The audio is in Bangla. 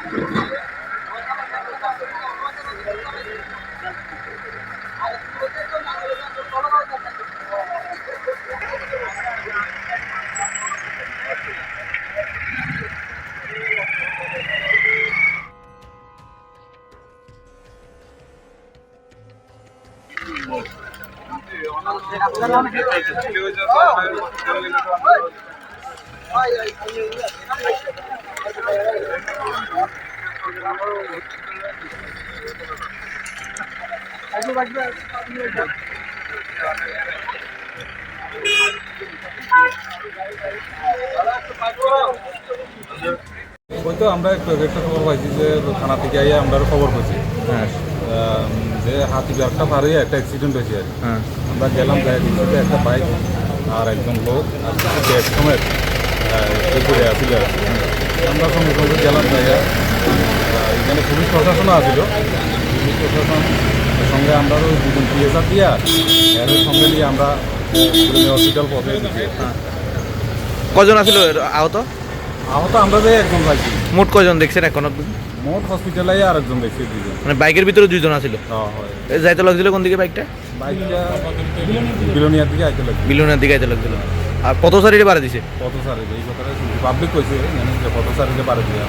ওই তো আমরা একটা খবর পাইছি যে থানা থেকে আইয়া আমরা খবর পাইছি যে হাতিবারটা পার হয়ে একটা অ্যাক্সিডেন্ট হয়েছে আর আমরা গেলাম যাই দিচ্ছি একটা বাইক আর একজন লোক আর ব্যাগ সমেত ঘুরে আসছিল আর কি। আমরা সঙ্গে সঙ্গে গেলাম যাইয়া এখানে পুলিশ প্রশাসনও আসছিল। পুলিশ প্রশাসন সঙ্গে আমরা দুজন পিএসআর দিয়া এর সঙ্গে দিয়ে আমরা হসপিটাল পৌঁছে দিচ্ছি। কজন আসছিল আহত? আহত আমরা যে একজন পাইছি। মোট কজন দেখছেন এখন? মোট হসপিটালে আর একজন দেখছি দুজন। মানে বাইকের ভিতরে দুইজন আছিল? যাইতে লাগছিল কোন দিকে বাইকটা? বাইকটা বিলোনিয়ার দিকে আইতে লাগছিল। বিলোনিয়ার দিকে আইতে লাগছিল। আর কত সারিতে পারে দিছে? কত সারিতে এই কথাটা পাবলিক কইছে, জানেন যে কত সারিতে পারে দিয়ে